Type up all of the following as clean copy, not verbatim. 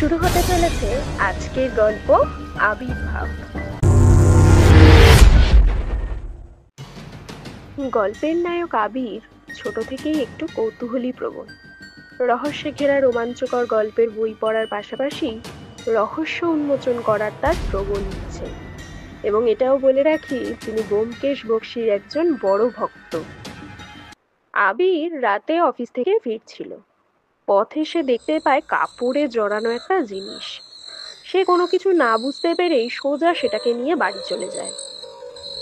শুরু হতে চলেছে আজকের গল্প আবির্ভাব। গল্পের নায়ক আবির ছোট থেকেই একটু কৌতূহলী প্রবণ। রহস্যে ঘেরা রোমাঞ্চকর গল্পের বই পড়ার পাশাপাশি রহস্য উন্মোচন করার তার প্রবল ইচ্ছে। এবং এটাও বলে রাখি, তিনি ব্যোমকেশ বক্সীর একজন বড় ভক্ত। আবির রাতে অফিস থেকে ফিরছিল। পথে সে দেখতে পায় কাপড়ে জড়ানো একটা জিনিস। সে কোনো কিছু না বুঝতে পেরেই সোজা সেটাকে নিয়ে বাড়ি চলে যায়।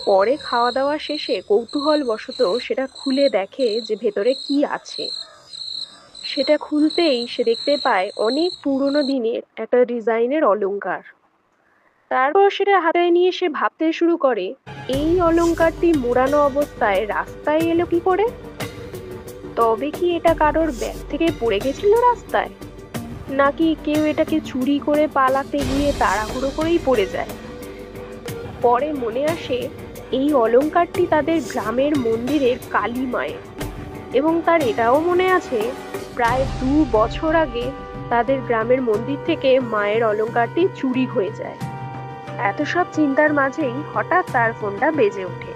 পরে খাওয়া দাওয়া শেষে কৌতূহল বশত সেটা খুলে দেখে যে ভেতরে কি আছে। সেটা খুলতেই সে দেখতে পায় অনেক পুরনো দিনের একটা ডিজাইনের অলংকার। তারপর সেটা হাতে নিয়ে সে ভাবতে শুরু করে, এই অলংকারটি মোড়ানো অবস্থায় রাস্তায় এলো কি করে? তবে কি এটা কারোর ব্যাগ থেকে পড়ে গেছিল রাস্তায়, নাকি কেউ এটাকে চুরি করে পালাতে গিয়ে তাড়াহুড়ো করেই পড়ে যায়? পরে মনে আসে এই অলংকারটি তাদের গ্রামের মন্দিরের কালী মায়ের, এবং তার এটাও মনে আছে প্রায় 2 বছর আগে তাদের গ্রামের মন্দির থেকে মায়ের অলংকারটি চুরি হয়ে যায়। এত সব চিন্তার মাঝেই হঠাৎ তার ফোনটা বেজে ওঠে।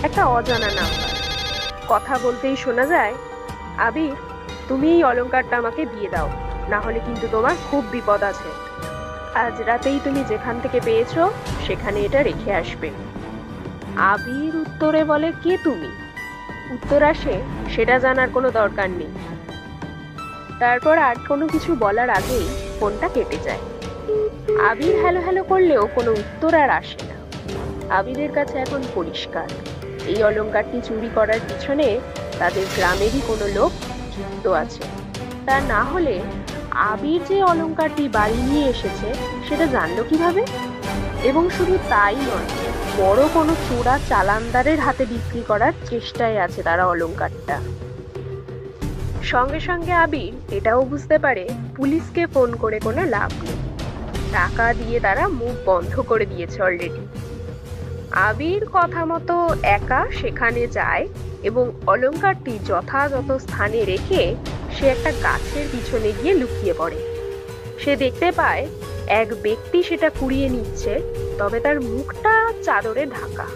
একটা অজানা নাম্বার। কথা বলতেই শোনা যায়, আবির, তুমি এই অলংকারটা আমাকে দিয়ে দাও, না হলে কিন্তু তোমার খুব বিপদ আছে। আজ রাতেই তুমি যেখান থেকে পেয়েছো সেখানে এটা রেখে আসবে। আবির উত্তরে বলে, কে তুমি? উত্তর আসে, সেটা জানার কোনো দরকার নেই। তারপর আর কোনো কিছু বলার আগেই ফোনটা কেটে যায়। আবির হ্যালো হ্যালো করলেও কোনো উত্তর আর আসে না। আবিরের কাছে এখন পরিষ্কার, এই অলংকারটি চুরি করার পিছনে তাদের গ্রামেরই কোনো লোক যুক্ত আছে। তা না হলে আবির যে অলংকারটি বাড়ি নিয়ে এসেছে সেটা জানলো কিভাবে? এবং শুধু তাই নয়, বড় কোনো চোরা চালানদারের হাতে বিক্রি করার চেষ্টায় আছে তারা অলংকারটা। সঙ্গে সঙ্গে আবির এটাও বুঝতে পারে পুলিশকে ফোন করে কোনো লাভ নেই। টাকা দিয়ে তারা মুখ বন্ধ করে দিয়েছে অলরেডি। আবির কথা মতো একা সেখানে যায় এবং অলংকারটি যথাযথ স্থানে রেখে সে একটা গাছের পিছনে গিয়ে লুকিয়ে পড়ে। সে দেখতে পায় এক ব্যক্তি সেটা কুড়িয়ে নিচ্ছে, তবে তার মুখটা চাদরে ঢাকা।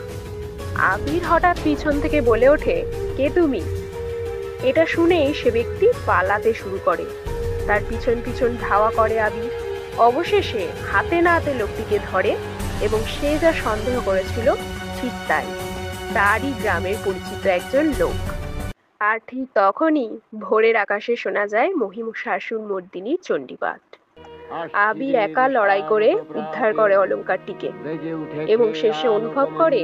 আবির হঠাৎ পিছন থেকে বলে ওঠে, কে তুমি? এটা শুনেই সে ব্যক্তি পালাতে শুরু করে। তার পিছন পিছন ধাওয়া করে আবির। অবশেষে হাতে নাতে লোকটিকে ধরে এবং সে যা সন্দেহ করেছিল ঠিক তাই, তারই গ্রামের পরিচিত একজন লোক। আর ঠিক তখনই ভোরের আকাশে শোনা যায় মহিষাসুর মর্দিনীর চণ্ডীপাঠ। আবির একা লড়াই করে উদ্ধার করে অলংকারটিকে এবং শেষে অনুভব করে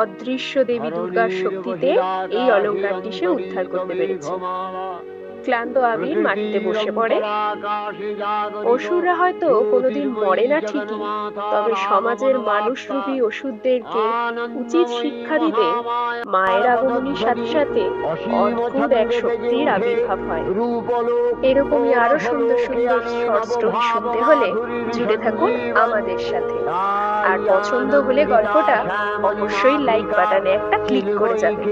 অদৃশ্য দেবী দুর্গার শক্তিতে এই অলংকারটি সে উদ্ধার করতে পেরেছে। ক্লান্ত আবির মাটিতে বসে পড়ে। অসুররা হয়তো কোনোদিন মরে না ঠিকই, তবে সমাজের মানুষরূপী অসুরদেরকে উচিত শিক্ষা দিতে মায়ের আগমনের সাথে সাথে অদ্ভুত এক শক্তির আবির্ভাব হয়। এরকমই আরো সুন্দর সুন্দর শর্ট স্টোরি শুনতে হলে জুড়ে থাকুন আমাদের সাথে। আর পছন্দ হলে গল্পটা অবশ্যই লাইক বাটনে একটা ক্লিক করে যাবেন।